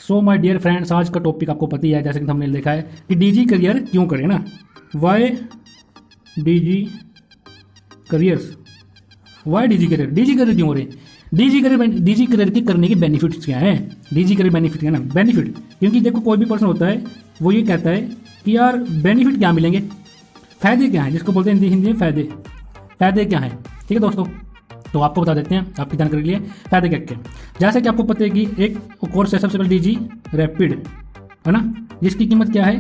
So my dear friends, आज का topic आपको पता ही है, जैसे कि हमने देखा है कि डीजी करियर क्यों करें ना। Why DG careers, why DG career क्यों हो रहे? डीजी करियर के करने के बेनिफिट्स क्या हैं? डीजी करियर बेनिफिट क्या है ना, बेनिफिट, क्योंकि देखो कोई भी पर्सन होता है वो ये कहता है कि यार बेनिफिट क्या मिलेंगे, फायदे क्या हैं, जिसको बोलते हैं हिंदी में फायदे क्या हैं। ठीक है दोस्तों, तो आपको बता देते हैं आपकी जानकारी के लिए फायदे क्या क्या। जैसे कि आपको पता है कि एक कोर्स है सबसे पहले डीजी रैपिड, है ना, जिसकी कीमत क्या है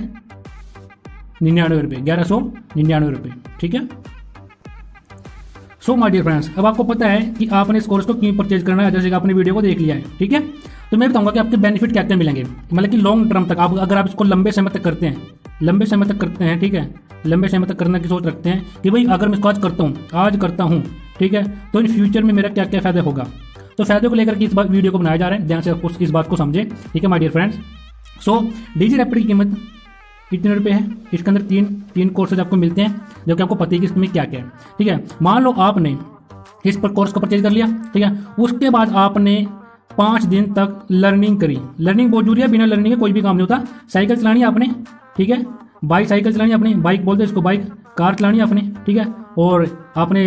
99 रुपये, 1199 रुपये। ठीक है। सो माय डियर फ्रेंड्स, अब आपको पता है कि आपने इस कोर्स को क्यों परचेज करना है, जैसे कि आपने वीडियो को देख लिया है। ठीक है, तो मैं बताऊंगा कि आपके बेनिफिट क्या क्या मिलेंगे, मतलब कि लॉन्ग टर्म तक आप अगर आप इसको लंबे समय तक करते हैं, ठीक है, लंबे समय तक करने की सोच रखते हैं कि भाई अगर मैं इसको आज करता हूँ, ठीक है, तो इन फ्यूचर में मेरा क्या क्या फायदा होगा। तो फायदे को लेकर के इस बार वीडियो को बनाया जा रहा है, ध्यान से आपको इस बात को समझे। ठीक है my dear friends. So DG rapid की कीमत कितने रुपये है? इसके अंदर तीन कोर्सेज आपको मिलते हैं, जो कि आपको पता है कि इसमें क्या क्या है। ठीक है, मान लो आपने इस पर कोर्स को परचेज कर लिया, ठीक है, उसके बाद आपने 5 दिन तक लर्निंग करी। लर्निंग बहुत जरूरी है, बिना लर्निंग के कोई भी काम नहीं होता। साइकिल चलानी है आपने, ठीक है, साइकिल चलानी है आपने, बाइक बोलते हैं इसको, बाइक, कार चलानी है आपने, ठीक है, और आपने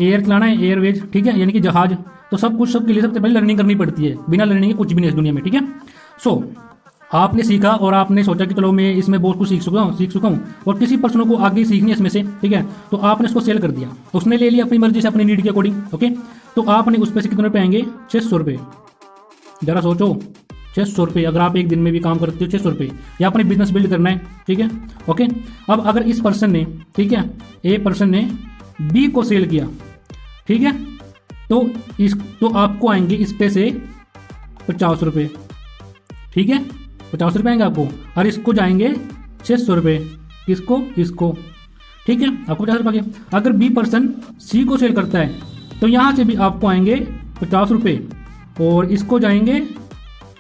एयर चलाना है, एयरवेज, ठीक है, यानी कि जहाज। तो सब के लिए सबसे पहले लर्निंग करनी पड़ती है, बिना लर्निंग के कुछ भी नहीं इस दुनिया में। ठीक है। सो आपने सीखा और आपने सोचा कि चलो मैं इसमें बहुत कुछ सीख चुका हूँ और किसी पर्सन को आगे सीखनी है इसमें से, ठीक है, तो आपने इसको सेल कर दिया, उसने ले लिया अपनी मर्जी से, अपनी नीड के अकॉर्डिंग। ओके, तो आपने उस पर से कितने रुपये आएंगे? 600 रुपये। जरा सोचो, 600 रुपये, अगर आप एक दिन में भी काम करते हो 600 रुपये, या अपने बिजनेस बिल्ड करना है। ठीक है, ओके। अब अगर इस पर्सन ने, ठीक है, ए पर्सन ने बी को सेल किया, ठीक है, तो आपको आएंगे इस पे से 50 रुपये। ठीक है, 50 रुपये आएंगे आपको, और इसको जाएंगे 600 रुपये, किसको? इसको। ठीक है, आपको 50 रुपये। अगर बी पर्सन सी को सेल करता है तो यहाँ से भी आपको आएंगे 50 रुपये, और इसको जाएंगे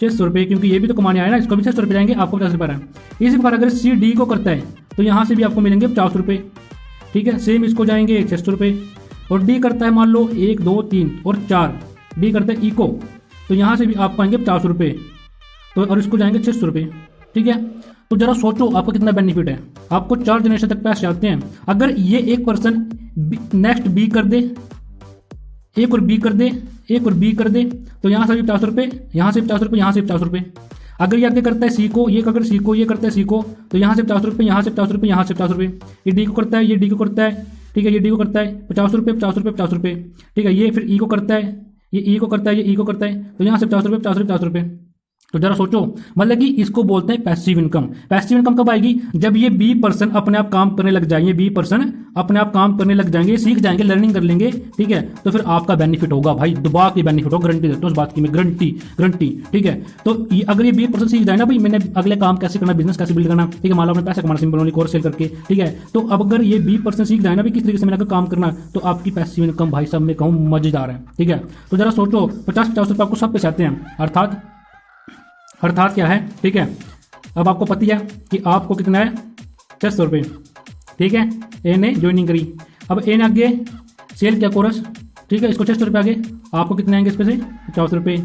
600 रुपये, क्योंकि ये भी तो कमाने आया ना, इसको भी 600 रुपये जाएंगे, आपको 50 रुपये आ रहा है। इसी प्रकार अगर सी डी को करता है तो यहाँ से भी आपको मिलेंगे 50 रुपये। ठीक है, सेम इसको जाएंगे 600 रुपये, और डी करता है मान लो 1 2 3 और 4, डी करता है इको, तो यहाँ से भी आपको आएंगे 50 रुपये, तो और इसको जाएंगे 600 रुपये। ठीक है, तो जरा सोचो आपको कितना बेनिफिट है, आपको 4 जनरेशन तक पैसे आते हैं। अगर ये एक पर्सन नेक्स्ट बी कर दे, एक और बी कर दे, एक और बी कर दे, तो यहाँ से भी 50 रुपये, यहाँ से 50 रुपये, यहाँ से 50 रुपये। अगर ये आगे करता है सी को, ये अगर सी को, ये करता है सी को, तो यहाँ से 50 रुपये, यहाँ से 50 रुपये, यहाँ से 50 रुपये। ये डी को करता है, ये डी को करता है, ठीक है, ये डी को करता है 50 रुपये, 50 रुपये, 50 रुपये। ठीक है, ये फिर ई को करता है, ये ई को करता है, ये ई को करता है, तो यहाँ से 50 रुपये, 50 रुपये, 50 रुपये। तो जरा सोचो, मतलब कि इसको बोलते हैं पैसिव इनकम। पैसिव इनकम कब आएगी? जब ये बी पर्सन अपने आप काम करने लग जाएंगे, बी पर्सन अपने आप काम करने लग जाएंगे, सीख जाएंगे, लर्निंग कर लेंगे। ठीक है, तो फिर आपका बेनिफिट होगा भाई, दबा के बेनिफिट होगा, गारंटी देता हूँ उस बात की मैं, गारंटी। ठीक है, तो अगर ये बी पर्सन सीख जाए ना भाई, मैंने अगले काम कैसे करना, बिजनेस कैसे बिल्ड करना, ठीक है, मान लो अपने पैसे कमाना सिंपल ओनली कोर्स सेल करके, ठीक है, तो अब अगर ये बी पर्सन सीख जाए ना भाई किस तरीके से मैंने काम करना, तो आपकी पैसिव इनकम भाई साहब मैं कहूँ मजेदार है। ठीक है, तो जरा सोचो 50-50 रुपये आपको सब पैसे आते हैं, अर्थात क्या है? ठीक है, अब आपको पता है कि आपको कितना है 600 रुपये। ठीक है, ए ने ज्वाइनिंग करी, अब ए ने आगे सेल किया कोर्स, ठीक है, इसको 600 रुपये आगे, आपको कितने आएंगे इस पे से? 50 रुपये।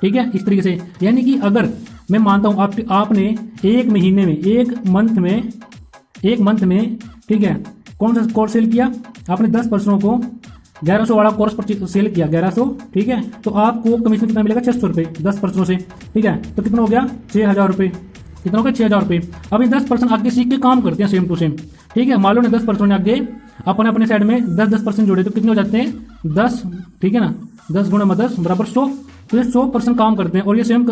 ठीक है, इस तरीके से, यानी कि अगर मैं मानता हूँ आपने एक महीने में, एक मंथ में, ठीक है, कौन सा कोर्स सेल किया? आपने 10 पर्सनों को 1100 वाला कोर्स पर सेल किया, 1100, ठीक है, तो आपको कमीशन कितना मिलेगा? 600 रुपये 10 पर्सनों से। ठीक है, तो कितना हो गया? 6000 रुपये। कितना हो गया? 6000 रुपये। अब ये 10 पर्सन आगे सीख के काम करते हैं सेम टू सेम। ठीक है, मान लो ने 10 पर्सन ने आगे अपने साइड में 10 पर्सन जोड़े, तो कितने हो जाते हैं? 10, ठीक है ना, 10 गुणा 10 बराबर 100। तो ये 100 पर्सन काम करते हैं, और ये सेम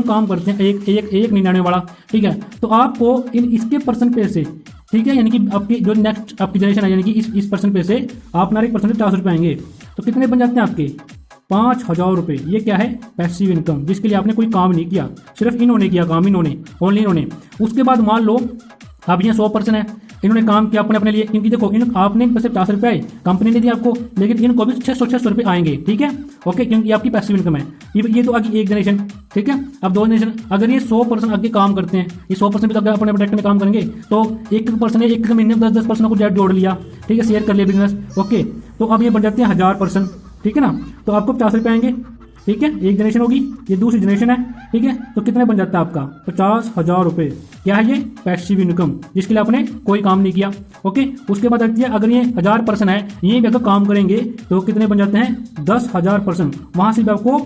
काम करते हैं, एक 99 वाला। ठीक है, तो आपको इसके पर्सन पे से, ठीक है, यानी कि आपकी जो नेक्स्ट आपकी जनरेशन है, यानी कि इस पर्सन पे से आप ना एक पर्सन पे 50 रुपये आएंगे, तो कितने बन जाते हैं आपके? 5000 रुपये। ये क्या है? पैसिव इनकम, जिसके लिए आपने कोई काम नहीं किया, सिर्फ इन्होंने किया काम, ओनली इन्होंने। उसके बाद मान लो अब ये 100 पर्सन है, इन्होंने काम किया अपने लिए, क्योंकि देखो आपने इनसे 50 रुपये आए, कंपनी ने दिया आपको, लेकिन इनको भी 600 रुपये आएंगे। ठीक है, ओके, क्योंकि ये आपकी पैसिव इनकम है। ये तो आगे एक जनरेशन, ठीक है, अब 2 जनरेशन। अगर ये 100 पर्सन आगे काम करते हैं, ये 100 पर्सन भी तो अपने प्रोडक्ट में काम करेंगे, तो एक पर्सन ने एक महीने में 10 पर्सनों को जोड़ लिया, ठीक है, शेयर कर लिया बिजनेस। ओके, तो अब ये बन जाते हैं 1000 पर्सन। ठीक है ना, तो आपको 50 रुपये आएंगे, ठीक है, एक जनरेशन होगी, ये दूसरी जनरेशन है, ठीक है। तो कितने बन जाता है आपका 50,000 रुपये। क्या है ये? पैसिव इनकम, जिसके लिए आपने कोई काम नहीं किया। ओके, उसके बाद आती है अगर ये 1000 पर्सन है, ये भी अगर काम करेंगे तो कितने बन जाते हैं 10,000 पर्सन, वहां से भी आपको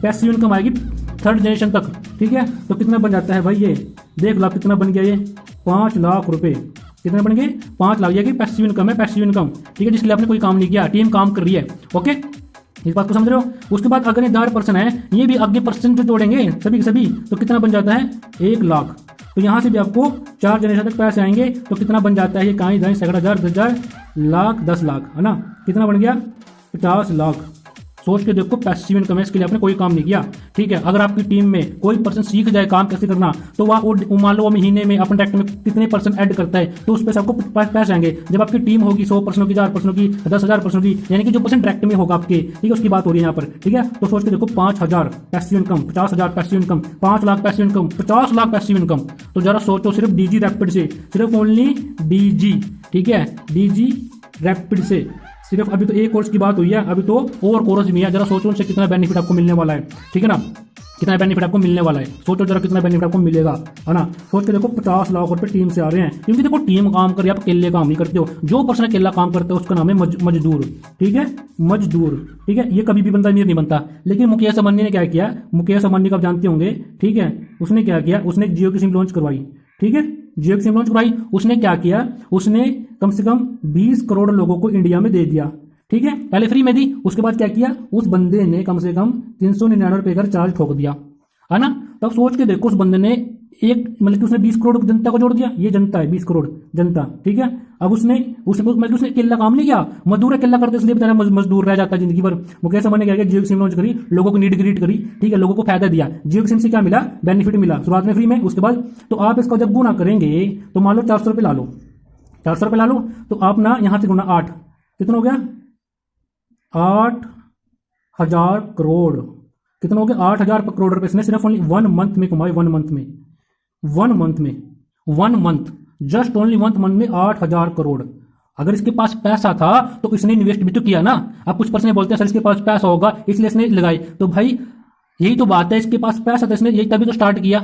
पैसिव इनकम आएगी 3rd जनरेशन तक। ठीक है, तो कितना बन जाता है भाई, ये देख लो कितना बन गया, ये 5 लाख रुपए। कितने बन गए? 5 लाख। ये पैसिव इनकम है, पैसिव इनकम, ठीक है, जिसके लिए आपने कोई काम नहीं किया, टीम काम कर रही है। ओके, इस बात को समझ रहे हो। उसके बाद अगर ये 1000 पर्सन है, ये भी आगे परसेंट जो जोड़ेंगे सभी के सभी, तो कितना बन जाता है 1 लाख। तो यहाँ से भी आपको 4 जनरेशन तक पैसे आएंगे, तो कितना बन जाता है ये काई दाई सैकड़ा हजार 10,000 लाख 10 लाख, है ना। कितना बन गया 50 लाख। सोच के देखो, पैसिव इनकम है, इसके लिए आपने कोई काम नहीं किया। ठीक है, अगर आपकी टीम में कोई पर्सन सीख जाए काम कैसे करना, तो वह मान लो वो महीने में अपने डायरेक्ट में कितने पर्सन ऐड करता है, तो उस पर से आपको पैसे आएंगे। जब आपकी टीम होगी 100 पर्सनों की, 1000 पर्सनों की, 10,000 पर्सनों की, यानी कि जो पर्सन डायरेक्ट में होगा आपके, ठीक है, उसकी बात हो रही है यहाँ पर। ठीक है, तो सोच के देखो 5,000 passive income, 50,000 passive income, 5 lakh passive income, 50 lakh passive income. तो जरा सोचो, सिर्फ डीजी रैपिड से, सिर्फ ओनली डीजी, ठीक है, डीजी रैपिड से सिर्फ अभी तो एक कोर्स की बात हुई है, अभी तो और कोर्स भी है। जरा सोचो उनसे कितना बेनिफिट आपको मिलने वाला है, ठीक है ना, कितना बेनिफिट आपको मिलने वाला है। सोचो जरा कितना बेनिफिट आपको मिलेगा, है ना। सोच के देखो 50 लाख रुपए टीम से आ रहे हैं, क्योंकि देखो टीम काम कर रही है, आप अकेले काम नहीं करते हो। जो पर्सन अकेला काम करता है उसका नाम है मजदूर, ठीक है, मजदूर, ठीक है। ये कभी भी बंदा अमीर नहीं बनता। लेकिन मुकेश अंबानी ने क्या किया, मुकेश अंबानी को आप जानते होंगे, ठीक है, उसने क्या किया, उसने जियो की सिम लॉन्च करवाई, ठीक है, जियो की सिम लॉन्च करवाई। उसने क्या किया, उसने कम से कम 20 करोड़ लोगों को इंडिया में दे दिया, ठीक है, पहले फ्री में दी। उसके बाद क्या किया, उस बंदे ने कम से कम 399 रुपए का चार्ज ठोक दिया, है ना। तब सोच के देखो, उस बंदे ने एक मतलब कि उसने 20 करोड़ जनता को जोड़ दिया। ये जनता है 20 करोड़ जनता, ठीक है। अब उसने अकेला काम नहीं किया, मजदूर अकेला करते, इसलिए बेचारा मजदूर रह जाता है जिंदगी भर। मुकेश अंबानी ने क्या किया, जियो की सिम लॉन्च करी, लोगों को नीड क्रिएट करी, ठीक है, लोगों को फायदा दिया। जियो की सिम से क्या मिला, बेनिफिट मिला, शुरुआत में फ्री में। उसके बाद तो आप इसका जब गुना करेंगे, तो मान लो 400 रुपये ला लो, 400 रुपये ला लो, तो आप ना यहाँ से गुना 8, कितना हो गया 8,000 करोड़। कितना हो गया 8,000 करोड़ रुपए इसने सिर्फ ओनली 1 मंथ में कमाए, 1 मंथ में, 1 मंथ, जस्ट ओनली 1 मंथ में 8,000 करोड़। अगर इसके पास पैसा था तो इसने इन्वेस्ट भी तो किया ना। अब कुछ पर्सन बोलते हैं सर इसके पास पैसा होगा इसलिए इसने लगाई, तो भाई यही तो बात है, इसके पास पैसा था, इसने यही तभी तो स्टार्ट किया,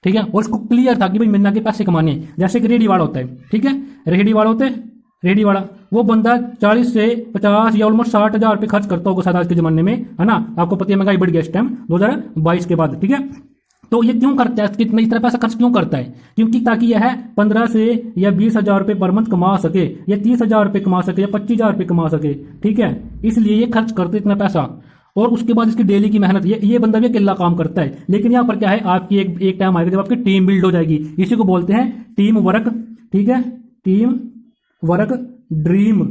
ठीक है। और इसको क्लियर था कि भाई मैंने के पैसे कमाने हैं। जैसे कि रेडी वाला होता है, ठीक है, रेडी वाला होते हैं, रेडी वाला वो बंदा 40 से 50 या ऑलमोस्ट 60,000 रुपये खर्च करता होगा शायद आज के जमाने में, है ना। आपको पता है महंगाई बढ़ गया इस टाइम 2022 के बाद, ठीक है। तो ये क्यों करता है, कितना इस तरह पैसा खर्च क्यों करता है, क्योंकि ताकि यह 15 से या 20,000 रुपये पर मंथ कमा सके, या 30,000 रुपये कमा सके, या 25,000 रुपये कमा सके, ठीक है। इसलिए ये खर्च करते इतना पैसा। और उसके बाद इसकी डेली की मेहनत, ये बंदा भी अकेला काम करता है। लेकिन यहाँ पर क्या है, आपकी एक टाइम आएगा जब आपकी टीम बिल्ड हो जाएगी। इसी को बोलते हैं टीम वर्क, ठीक है, टीम वर्क, ड्रीम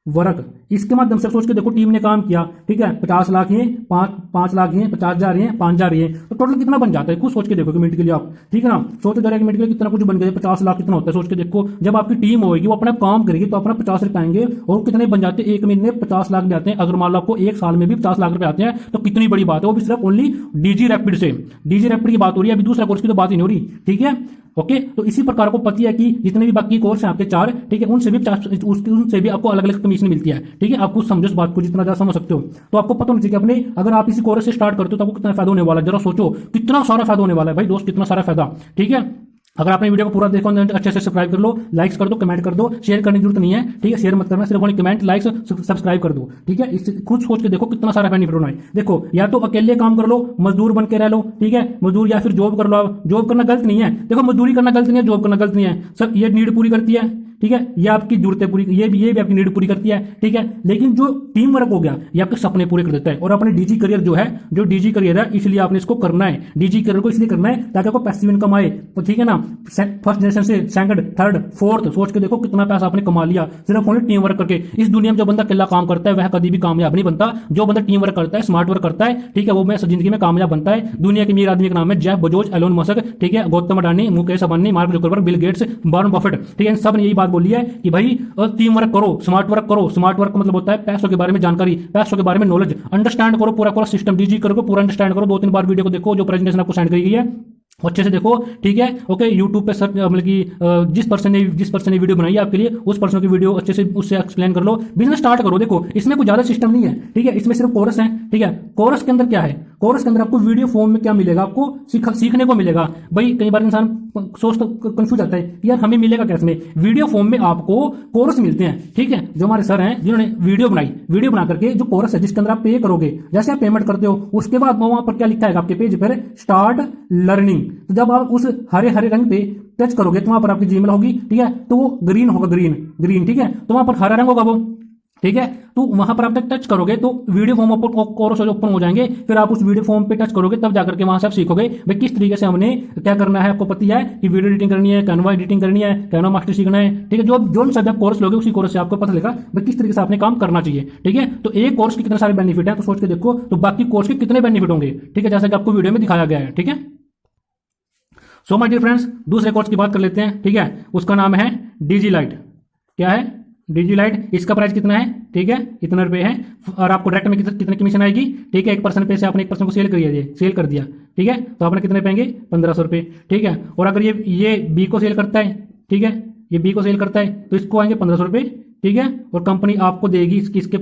वर्क। इसके माध्यम से सोच के देखो, टीम ने काम किया, ठीक है, 50 लाख ही, 5 लाख ही, 50,000 ही, 5,000 ही, तो टोटल कितना बन जाता है, कुछ सोच के देखो मिनट के लिए आप, ठीक है ना। सोचो जरा एक मिनट के लिए कितना कुछ बन गया, 50 लाख कितना होता है, सोच के देखो। जब आपकी टीम होगी वो अपना काम करेगी तो अपना 50 रुपए आएंगे, और कितने बन जाते हैं, एक महीने में 50 लाख जाते हैं। अगर मान लो आपको एक साल में भी 50 लाख रुपए आते हैं तो कितनी बड़ी बात है, वो भी सिर्फ ओनली डीजी रैपिड से। डीजी रैपिड की बात हो रही है, अभी दूसरा कोर्स की तो बात ही नहीं हो रही, ठीक है। ओके, तो इसी प्रकार को पता है कि जितने भी बाकी कोर्स हैं आपके 4, ठीक है, उनसे भी आपको अलग अलग कमीशन मिलती है, ठीक है। आप कुछ समझो इस बात को, जितना ज्यादा समझ सकते हो। तो आपको पता होना चाहिए कि अपने अगर आप इसी कोर्स से स्टार्ट करते हो तो आपको कितना फायदा होने वाला है। जरा सोचो कितना सारा फायदा होने वाला है भाई दोस्त, कितना सारा फायदा, ठीक है। अगर आपने वीडियो को पूरा देखो, अच्छे से सब्सक्राइब कर लो, लाइक्स कर दो, कमेंट कर दो, शेयर करने की जरूरत नहीं है, ठीक है। शेयर मत करना, सिर्फ कमेंट, लाइक्स, सब्सक्राइब कर दो, ठीक है। इससे खुद सोच के देखो कितना सारा बेनिफिट होना है। देखो, या तो अकेले काम कर लो, मजदूर बन के रह लो, ठीक है, मजदूर, या फिर जॉब कर लो। जॉब करना गलत नहीं है, देखो मजदूरी करना गलत नहीं है, जॉब करना गलत नहीं है, सब ये नीड पूरी करती है, ठीक है। ये आपकी जरूरतें पूरी, ये भी आपकी नीड पूरी करती है, ठीक है। लेकिन जो टीम वर्क हो गया, ये आपके सपने पूरे कर देता है। और अपने डीजी करियर जो है, जो डीजी करियर है, इसलिए आपने इसको करना है। डीजी करियर को इसलिए करना है ताकि आपको पैसिव इनकम आए, ठीक है ना। फर्स्ट जनरेशन से सेकंड, थर्ड, फोर्थ, सोच के देखो कितना पैसा आपने कमा लिया सिर्फ ओनली टीम वर्क करके। इस दुनिया में जो बंदा अकेला काम करता है वह कभी भी कामयाब नहीं बनता। जो बंदा टीम वर्क करता है, स्मार्ट वर्क करता है, ठीक है, वो मैं जिंदगी में कामयाब बनता है। दुनिया के अमीर आदमी का नाम है जेफ बेजोस, एलोन मस्क, ठीक है, Gautam Adani, Mukesh Ambani, mark Zuckerberg, Bill Gates, Warren Buffett, ठीक है। सब ने यही बात बोली है कि भाई टीम वर्क करो, स्मार्ट वर्क करो। स्मार्ट वर्क मतलब होता है पैसों के बारे में जानकारी, पैसों के बारे में नॉलेज, अंडरस्टैंड करो, पूरा सिस्टम डीजी करो, पूरा अंडरस्टैंड करो। 2-3 बार वीडियो को देखो, जो प्रेजेंटेशन आपको सेंड करी गई है अच्छे से देखो, ठीक है। ओके, यूट्यूब पे सर्च, मतलब कि जिस पर्सन ने वीडियो बनाई है आपके लिए, उस पर्सन की वीडियो अच्छे से उससे एक्सप्लेन कर लो, बिजनेस स्टार्ट करो। देखो इसमें कोई ज्यादा सिस्टम नहीं है, ठीक है, इसमें सिर्फ कोर्स है, ठीक है। कोर्स के अंदर क्या है, कोर्स के अंदर आपको वीडियो फॉर्म में क्या मिलेगा, आपको सीखने को मिलेगा। भाई कई बार इंसान सोच तो कंफ्यूज आता है कि यार हमें मिलेगा क्या इसमें। वीडियो फॉर्म में आपको कोर्स मिलते हैं, ठीक है। जो हमारे सर हैं जिन्होंने वीडियो बना करके जो कोर्स है जिसके अंदर आप पे करोगे, जैसे आप पेमेंट करते हो उसके बाद वहां पर क्या लिखा है आपके पेज पर, स्टार्ट लर्निंग। तो जब आप उस हरे हरे रंग पे टच करोगे तो वहां पर आपकी जीमेल होगी, ठीक है। तो वो ग्रीन होगा, ग्रीन, ठीक है। तो वहां पर हरा रंग होगा वो, ठीक है। तो वहां पर आप टच करोगे तो वीडियो फॉर्म कोर्स ओपन हो जाएंगे। फिर आप उस वीडियो फॉर्म पे टच करोगे तब जाकर के वहां से आप सीखोगे भाई किस तरीके से हमने क्या करना है। आपको पता है कि वीडियो एडिटिंग करनी है, कैनवा एडिटिंग करनी है, कैनवा मास्टर सीखना है, ठीक है। जो भी सब आप कोर्स लोगे उसी कोर्स से आपको पता चलेगा भाई किस तरीके से आपने काम करना चाहिए, ठीक है। तो एक कोर्स के कितने सारे बेनिफिट है तो सोच के देखो, तो बाकी कोर्स के कितने बेनिफिट होंगे, ठीक है, जैसा कि आपको वीडियो में दिखाया गया है, ठीक है। सो माय डियर फ्रेंड्स, दूसरे कोर्स की बात कर लेते हैं, ठीक है। उसका नाम है डीजी लाइट। क्या है, डीजी लाइट। इसका प्राइस कितना है, ठीक है, इतना रुपए है। और आपको डायरेक्ट में कितने कमीशन आएगी, ठीक है। 1% पे से आपने 1% को सेल कर दिया, ठीक है। तो आपने कितने पाएंगे, 1500 रुपये, ठीक है। और अगर ये बी को सेल करता है, ठीक है, ये बी को सेल करता है तो इसको आएंगे 1500 रुपये, ठीक है। और कंपनी आपको देगी इसके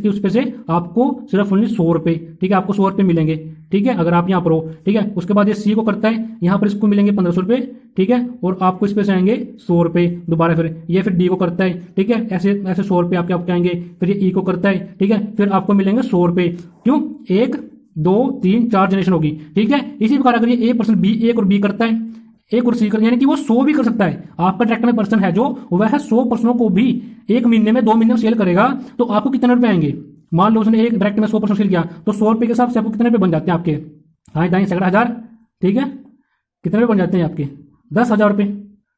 उस पे से आपको सिर्फ ओनली 100 रुपये, ठीक है। आपको 100 रुपये मिलेंगे, ठीक है, अगर आप यहाँ पर हो, ठीक है। उसके बाद ये सी को करता है, यहाँ पर इसको मिलेंगे 1500 रुपये, ठीक है। और आपको इस पे से आएंगे 100 रुपये दोबारा। फिर ये फिर डी को करता है, ठीक है, ऐसे 100 रुपये आपके आएंगे। फिर ये ई को करता है, ठीक है, फिर आपको मिलेंगे 100 रुपये। क्यों, 1 2 3 4 जनरेशन होगी, ठीक है। इसी प्रकार अगर ये A% B एक और बी करता है, एक और सी कर, यानी कि वो 100 भी कर सकता है। आपका डायरेक्ट में पर्सन है जो वह 100 पर्सनों को भी 1 महीने में 2 महीने में सेल करेगा तो आपको कितने रुपए आएंगे। मान लो उसने एक डायरेक्ट में 100% सेल किया तो 100 रुपये के हिसाब से आपको कितने रुपए बन जाते हैं आपके, हाँ दाई 1000, ठीक है। कितने रुपए बन जाते हैं आपके, 10,000 रुपये,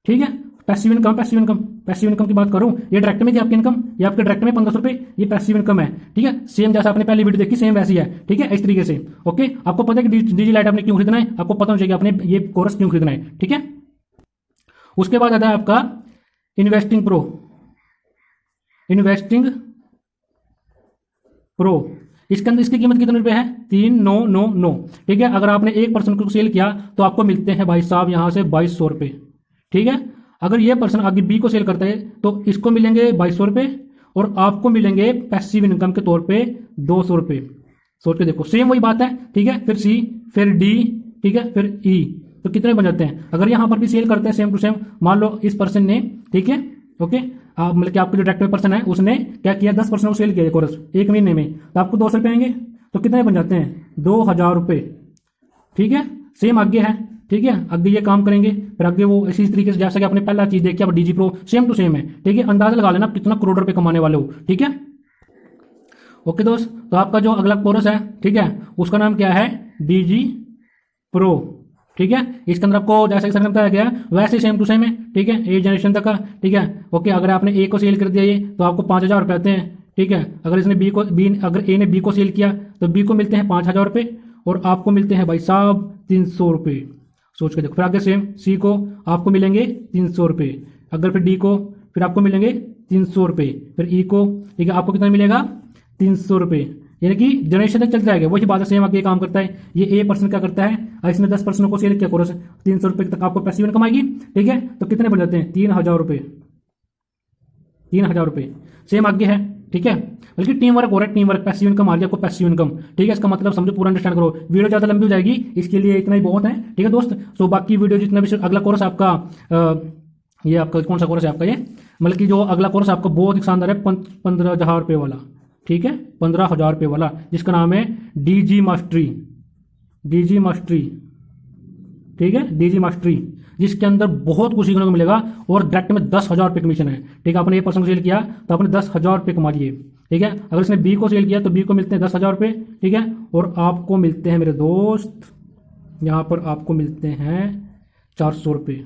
ठीक है। पैसिव इनकम की बात करूं, ये डायरेक्ट में थी आपकी इनकम, ये आपके डायरेक्ट में 1500 रुपये, ये पैसिव इनकम है, ठीक है। सेम जैसा आपने पहली वीडियो देखी सेम वैसी है, ठीक है, इस तरीके से। ओके, आपको पता है कि डीजी लाइट आपने क्यों खरीदना है, आपको पता होना चाहिए आपने ये कोर्स क्यों खरीदना है, ठीक है। उसके बाद आता है आपका इन्वेस्टिंग प्रो। इसके अंदर इसकी कीमत कितने रुपए है, 3999, ठीक है। अगर आपने 1% को सेल किया तो आपको मिलते हैं भाई साहब यहां से 2200 रुपये, ठीक है। अगर ये पर्सन आगे बी को सेल करता है तो इसको मिलेंगे 2200 रुपये और आपको मिलेंगे पैसिव इनकम के तौर पे 200 रुपये। सोच के देखो, सेम वही बात है, ठीक है। फिर सी, फिर डी, ठीक है, फिर ई, तो कितने बन जाते हैं। अगर यहां पर भी सेल करते हैं सेम टू सेम, मान लो इस पर्सन ने, ठीक है, ओके, मतलब कि आपके जो डायरेक्ट पर्सन है उसने क्या किया, 10% को सेल किया कोर्स 1 महीने में, तो आपको 200 रुपये आएंगे, तो कितने बन जाते हैं, 2000 रुपये, ठीक है। सेम आगे है, ठीक है, आगे ये काम करेंगे, फिर आगे वो इसी तरीके से जैसा कि आपने पहला चीज देखी, अब DG pro same to same है, ठीक है। अंदाजा लगा लेना कितना करोड़ रुपए कमाने वाले हो, ठीक है। ओके दोस्त, तो आपका जो अगला कोर्स है, ठीक है, उसका नाम क्या है, डीजी प्रो, ठीक है। इसके अंदर आपको जैसा कि सर ने बताया गया वैसे सेम टू सेम है, ठीक है, 8 जनरेशन तक का, ठीक है। ओके, अगर आपने ए को सेल कर दिया ये तो आपको 5000 रुपये आते हैं, ठीक है। अगर इसने अगर ए ने बी को सेल किया तो बी को मिलते हैं 5000 रुपये और आपको मिलते हैं भाई साहब 300 रुपये। सोच के देखो, फिर आगे सेम सी को आपको मिलेंगे 300 रुपये, अगर फिर डी को फिर आपको मिलेंगे 300 रुपये, फिर ई को, ठीक है, आपको कितना मिलेगा 300 रुपये, यानी कि जनरेशन तक चल जाएगा। वही बात है, सेम आगे काम करता है। ये A% क्या करता है, इसने 10% को सेल किया कोर्स, 300 रुपये तक आपको पैसिव इनकम आएगी, ठीक है। तो कितने बन जाते हैं, 3000 रुपये, 3000 रुपये। सेम आगे है, ठीक है, बल्कि टीम वर्क हो रहा है, टीम वर्क, पैसिव इनकम आ गया आपको, पैसिव इनकम, ठीक है। इसका मतलब समझो, पूरा अंडरस्टैंड करो, वीडियो ज्यादा लंबी हो जाएगी, इसके लिए इतना ही बहुत है, ठीक है दोस्त। सो बाकी वीडियो जितना भी, अगला कोर्स आपका ये आपका कौन सा कोर्स है आपका, ये मतलब कि जो अगला कोर्स आपका बहुत ही शानदार है, 15,000 रुपये वाला, ठीक है, 15,000 रुपये वाला, जिसका नाम है डीजी मास्टरी, ठीक है, डीजी मास्टरी, जिसके अंदर बहुत कुछ सीखने को मिलेगा और डायरेक्ट में 10,000 रुपये कमीशन है, ठीक है। आपने A% को सेल किया तो आपने 10,000 रुपये कमा लिए, ठीक है। अगर इसने बी को सेल किया तो बी को मिलते हैं 10,000 रुपये, ठीक है। और आपको मिलते हैं मेरे दोस्त, यहाँ पर आपको मिलते हैं 400 रुपये।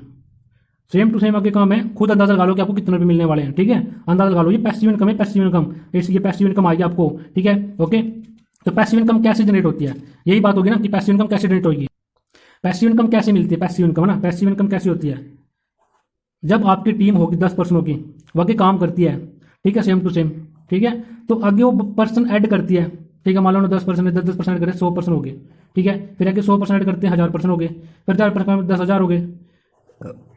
सेम टू सेम आगे काम है, खुद अंदाजा लगा लो कि आपको कितने रुपये मिलने वाले हैं, ठीक है। अंदाजा लगा लो, ये पैसिव इनकम है, पैसिव इनकम, ये पैसिव इनकम आएगी आपको, ठीक है। ओके, तो पैसिव इनकम कैसे जनरेट होती है, यही बात होगी ना कि पैसिव इनकम कैसे जनरेट होगी, पैसिव इनकम कैसे मिलती है, पैसिव इनकम है ना। पैसिव इनकम कैसी होती है, जब आपकी टीम होगी 10 पर्सनों की, वो आगे काम करती है, ठीक है, सेम टू सेम, ठीक है। तो आगे वो पर्सन ऐड करती है, ठीक है। मान लो 10% 10% ऐड करे 100 पर्सन हो गए, ठीक है। फिर आके 100% करते हैं 1000% हो गए, फिर 1000% 10,000 हो गए।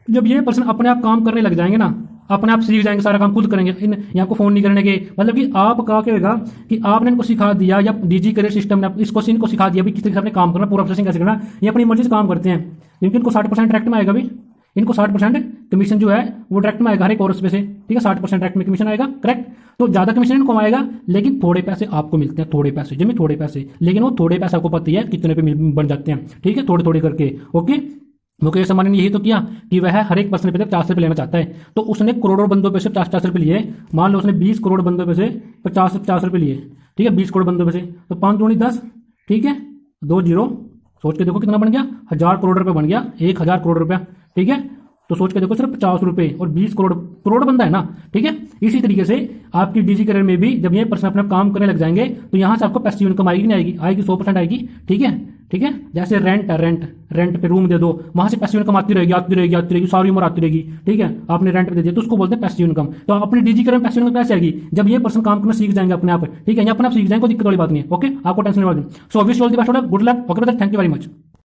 जब ये पर्सन अपने आप काम करने लग जाएंगे ना, अपने आप सीख जाएंगे, सारा काम खुद करेंगे, इन यहाँ को फोन नहीं करने के, मतलब कि आपका क्या होगा कि आपने इनको सिखा दिया, या डीजी करियर सिस्टम ने इसको इनको सिखा दिया भी किस तरीके से अपने काम करना, पूरा प्रोसेसिंग कैसे करना, ये अपनी मर्जी से काम करते हैं। क्योंकि इनको 60% डायरेक्ट में आएगा भी, इनको 60% कमीशन जो है वो डायरेक्ट में आएगा हर एक कोर्स पे से, ठीक है। 60% डायरेक्ट में कमीशन आएगा, करेक्ट। तो ज्यादा कमीशन इनको आएगा, लेकिन थोड़े पैसे आपको मिलते हैं, थोड़े पैसे जिनमें थोड़े पैसे, लेकिन वो थोड़े पैसे आपको पता ही है कितने पे बन जाते हैं, ठीक है, थोड़े थोड़े करके। ओके, मुकेश अंबानी ने यही तो किया कि वह हर एक पर्सन पे 50 रुपये लेना चाहता है, तो उसने करोड़ों बंदों पे से 50 रुपये लिए। मान लो उसने 20 करोड़ बंदों पे से 50 रुपये लिए, ठीक है, 20 करोड़ बंदों पे से, तो 5 दूनी 10, ठीक है, 2 जीरो, सोच के देखो कितना बन गया, 1000 करोड़ रुपए बन गया, 1000 करोड़ रुपया, ठीक है। तो सोच के देखो सिर्फ 50 रुपए और 20 करोड़, करोड़ बंदा है ना, ठीक है। इसी तरीके से आपकी डीजी करियर में भी जब ये पर्सन अपना काम करने लग जाएंगे तो यहाँ से आपको पैसिव इनकम आएगी, नहीं आएगी, आएगी 100% आएगी, ठीक है, ठीक है। जैसे रेंट है, रेंट पे रूम दे दो, वहां से पैसिव इनकम आती रहेगी, आती रहेगी, आती रहेगी, सारी उम्र आती रहेगी, ठीक है। आपने रेंट पे दे दिया तो उसको बोलते हैं पैसिव इनकम। तो अपनी डीजी करियर में पैसिव इनकम कैसे आएगी, जब ये पर्सन काम करना सीख जाएंगे अपने आप, ठीक है, अपने आप सीख जाएंगे, कोई दिक्कत वाली बात नहीं है। ओके, आपको टेंशन नहीं। So wish all the best, good luck, okay brother, thank you very much.